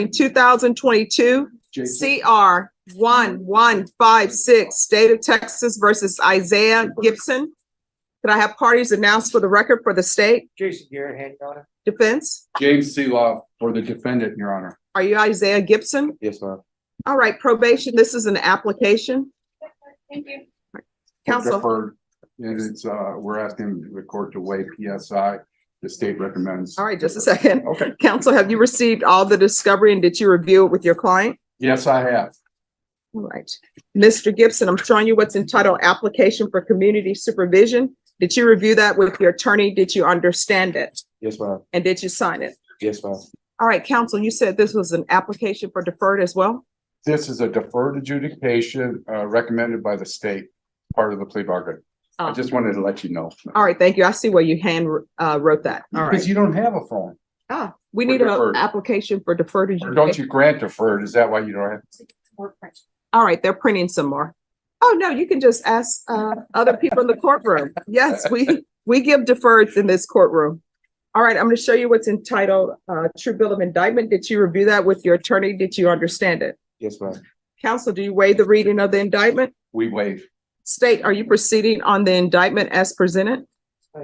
2022 CR 1156, State of Texas versus Isaiah Gibson. Could I have parties announced for the record for the state? Jason Garrett, hand your honor. Defense? James Seeloff for the defendant, Your Honor. Are you Isaiah Gibson? Yes, ma'am. All right, probation, this is an application. Thank you. Counsel. Deferred. And it's, we're asking the court to waive PSI. The state recommends. All right, just a second. Okay. Counsel, have you received all the discovery and did you review it with your client? Yes, I have. All right. Mr. Gibson, I'm showing you what's entitled Application for Community Supervision. Did you review that with your attorney? Did you understand it? Yes, ma'am. And did you sign it? Yes, ma'am. All right, counsel, you said this was an application for deferred as well? This is a deferred adjudication recommended by the state, part of the plea bargain. I just wanted to let you know. All right, thank you. I see where you hand wrote that. All Because right. you don't have a phone. We For need an deferred. application for deferred Or adjudication. don't you grant deferred? Is that why you don't have? All right, they're printing some more. Oh, no, you can just ask other people in the courtroom. Yes, we give deferreds in this courtroom. All right, I'm going to show you what's entitled True Bill of Indictment. Did you review that with your attorney? Did you understand it? Yes, ma'am. Counsel, do you waive the reading of the indictment? We waive. State, are you proceeding on the indictment as presented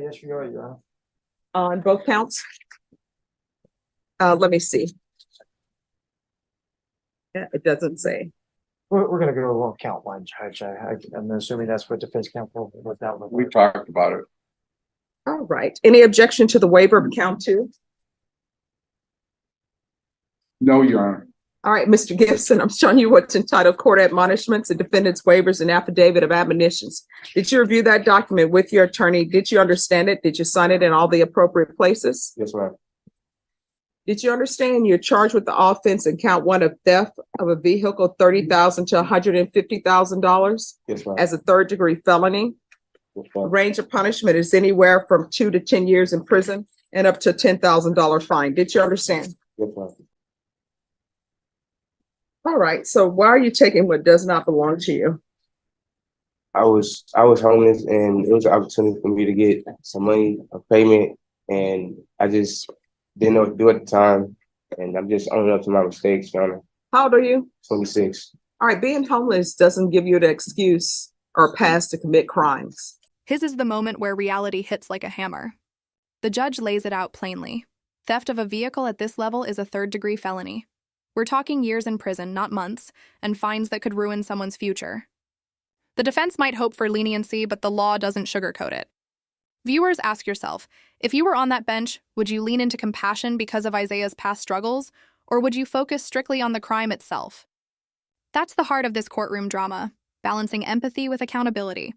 Yes, you are, your honor. on both counts? Let me see. Yeah, it doesn't say. We're gonna go on count one, Judge. I'm assuming that's what defense counsel worked out with. We talked about it. All right. Any objection to the waiver of count two? No, Your Honor. All right, Mr. Gibson, I'm showing you what's entitled Court Admonishments and Defendant's Waivers and Affidavit of Admonitions. Did you review that document with your attorney? Did you understand it? Did you sign it in all the appropriate places? Yes, ma'am. Did you understand you're charged with the offense in count one of theft of a vehicle, $30,000 to $150,000 Yes, ma'am. as a third-degree felony? Yes, The ma'am. range of punishment is anywhere from 2 to 10 years in prison and up to a $10,000 fine. Did you understand? Yes, ma'am. All right, so why are you taking what does not belong to you? I was homeless and it was an opportunity for me to get some money, a payment, and I just didn't know what to do at the time. And I'm just owning up to my mistakes, Your Honor. How old are you? 26. All right, being homeless doesn't give you the excuse or pass to commit crimes. His is the moment where reality hits like a hammer. The judge lays it out plainly. Theft of a vehicle at this level is a third-degree felony. We're talking years in prison, not months, and fines that could ruin someone's future. The defense might hope for leniency, but the law doesn't sugarcoat it. Viewers, ask yourself, if you were on that bench, would you lean into compassion because of Isaiah's past struggles, or would you focus strictly on the crime itself? That's the heart of this courtroom drama, balancing empathy with accountability.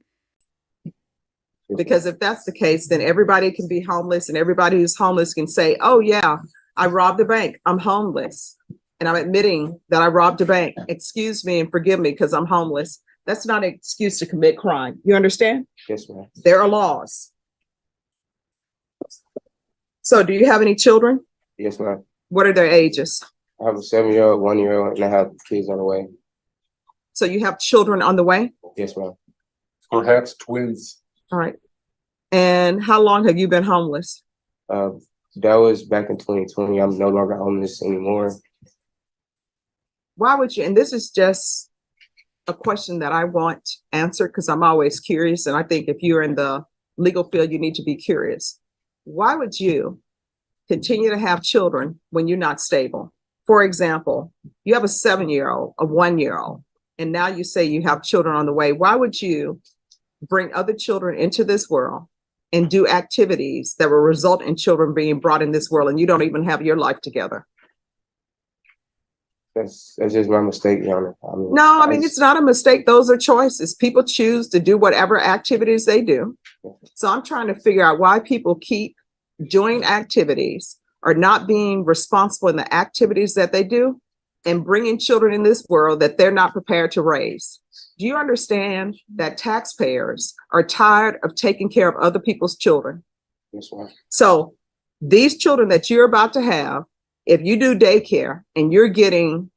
Because if that's the case, then everybody can be homeless and everybody who's homeless can say, oh yeah, I robbed a bank, I'm homeless. And I'm admitting that I robbed a bank. Excuse me and forgive me because I'm homeless. That's not an excuse to commit crime. You understand? Yes, ma'am. There are laws. So do you have any children? Yes, ma'am. What are their ages? I have a 7-year-old, 1-year-old, and I have kids on the way. So you have children on the way? Yes, ma'am. Perhaps twins. All right. And how long have you been homeless? That was back in 2020. I'm no longer homeless anymore. Why would you, and this is just a question that I want answered because I'm always curious. And I think if you're in the legal field, you need to be curious. Why would you continue to have children when you're not stable? For example, you have a 7-year-old, a 1-year-old, and now you say you have children on the way. Why would you bring other children into this world and do activities that will result in children being brought in this world and you don't even have your life together? That's just my mistake, Your Honor. No, I mean, it's not a mistake. Those are choices. People choose to do whatever activities they do. So I'm trying to figure out why people keep doing activities or not being responsible in the activities that they do and bringing children in this world that they're not prepared to raise. Do you understand that taxpayers are tired of taking care of other people's children? Yes, ma'am. So these children that you're about to have, if you do daycare and you're getting,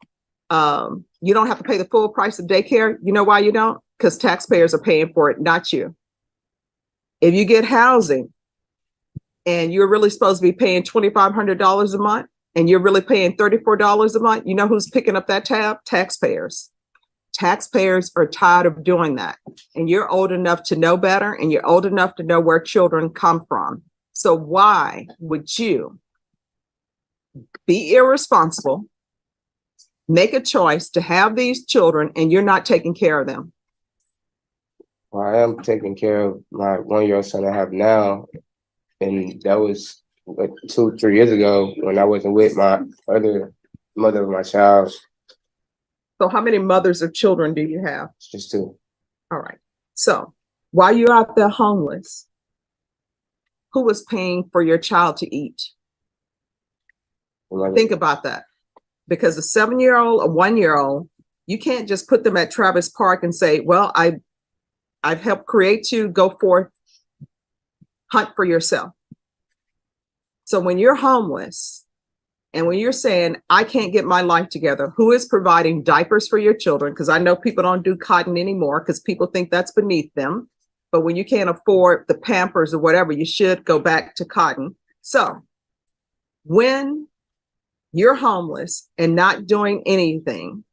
you don't have to pay the full price of daycare. You know why you don't? Because taxpayers are paying for it, not you. If you get housing and you're really supposed to be paying $2,500 a month, and you're really paying $34 a month, you know who's picking up that tab? Taxpayers. Taxpayers are tired of doing that. And you're old enough to know better, and you're old enough to know where children come from. So why would you be irresponsible, make a choice to have these children, and you're not taking care of them? Well, I am taking care of my 1-year-old son I have now, and that was like 2-3 years ago when I wasn't with my other mother of my child. So how many mothers of children do you have? It's just 2. All right. So while you're out there homeless, who was paying for your child to eat? Think about that. Because a 7-year-old, a 1-year-old, you can't just put them at Travis Park and say, well, I've helped create you, go forth, hunt for yourself. So when you're homeless and when you're saying, I can't get my life together, who is providing diapers for your children? Because I know people don't do cotton anymore because people think that's beneath them. But when you can't afford the Pampers or whatever, you should go back to cotton. So when you're homeless and not doing anything,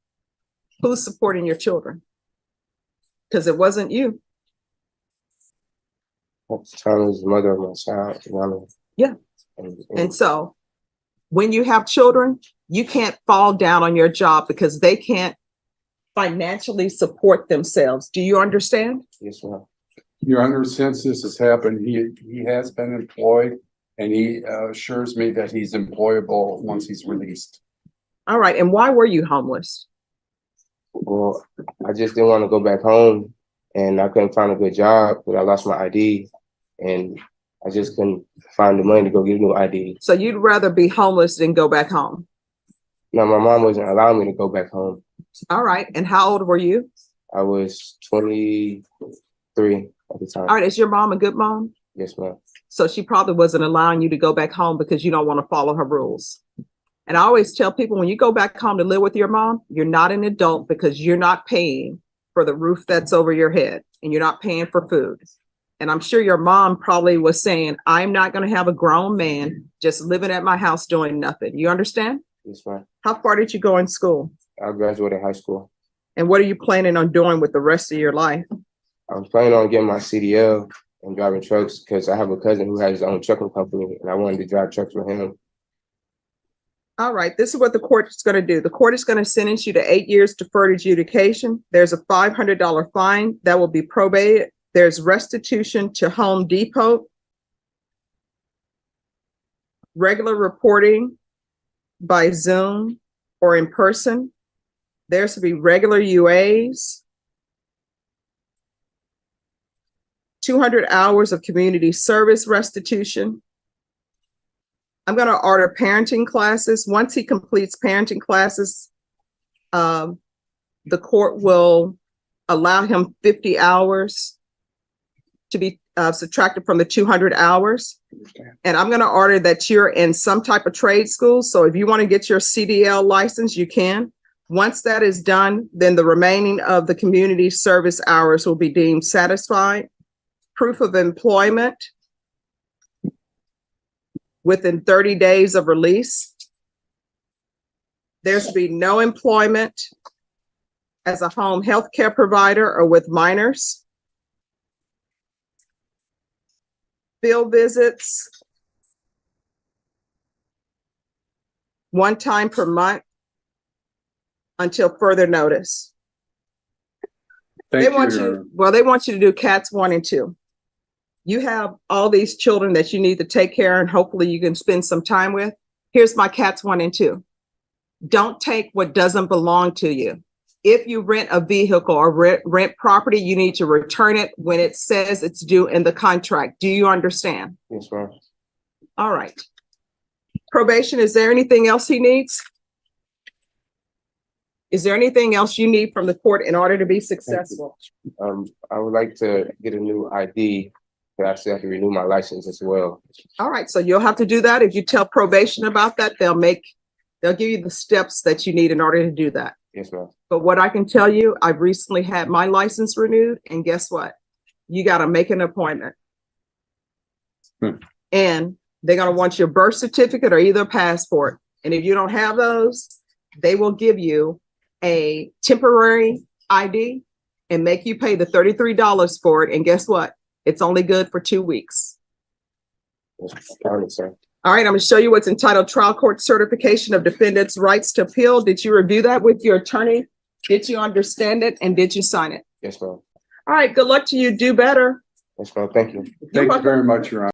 who's supporting your children? Because it wasn't you. At the time, it was the mother of my child. You know? Yeah. And And so when you have children, you can't fall down on your job because they can't financially support themselves. Do you understand? yes, ma'am. Your Honor, since this has happened, he has been employed, and he assures me that he's employable once he's released. All right. And why were you homeless? Well, I just didn't want to go back home, and I couldn't find a good job, but I lost my ID, and I just couldn't find the money to go get a new ID. So you'd rather be homeless than go back home. No, my mom wasn't allowing me to go back home. All right. And how old were you? I was 23 at the time. All right. Is your mom a good mom? Yes, ma'am. So she probably wasn't allowing you to go back home because you don't want to follow her rules. And I always tell people, when you go back home to live with your mom, you're not an adult because you're not paying for the roof that's over your head and you're not paying for food. And I'm sure your mom probably was saying, I'm not going to have a grown man just living at my house doing nothing. You understand? Yes, ma'am. How far did you go in school? I graduated high school. And what are you planning on doing with the rest of your life? I'm planning on getting my CDL and driving trucks because I have a cousin who has his own trucking company, and I wanted to drive trucks with him. All right, this is what the court is going to do. The court is going to sentence you to 8 years deferred adjudication. There's a $500 fine that will be probated. There's restitution to Home Depot, regular reporting by Zoom or in person. There's to be regular UAs, 200 hours of community service restitution. I'm going to order parenting classes. Once he completes parenting classes, the court will allow him 50 hours to be subtracted from the 200 hours. And I'm going to order that you're in some type of trade school. So if you want to get your CDL license, you can. Once that is done, then the remaining of the community service hours will be deemed satisfied. Proof of employment within 30 days of release. There's to be no employment as a home health care provider or with minors. Field visits, 1 time per month until further notice. They want you to do cats 1 and 2. You have all these children that you need to take care of, and hopefully you can spend some time with. Here's my cats 1 and 2. Don't take what doesn't belong to you. If you rent a vehicle or rent property, you need to return it when it says it's due in the contract. Do you understand? Yes, ma'am. All right. Probation, is there anything else he needs? Is there anything else you need from the court in order to be successful? I would like to get a new ID, but I still have to renew my license as well. All right, so you'll have to do that. If you tell probation about that, they'll give you the steps that you need in order to do that. Yes, ma'am. But what I can tell you, I've recently had my license renewed, and guess what? You got to make an appointment. And they're going to want your birth certificate or either passport. And if you don't have those, they will give you a temporary ID and make you pay the $33 for it. And guess what? It's only good for 2 weeks. All right, sir. All right, I'm gonna show you what's entitled Trial Court Certification of Defendant's Rights to Appeal. Did you review that with your attorney? Did you understand it? And did you sign it? Yes, ma'am. All right, good luck to you. Do better. Yes, ma'am. Thank you. Thank you very much, Your Honor.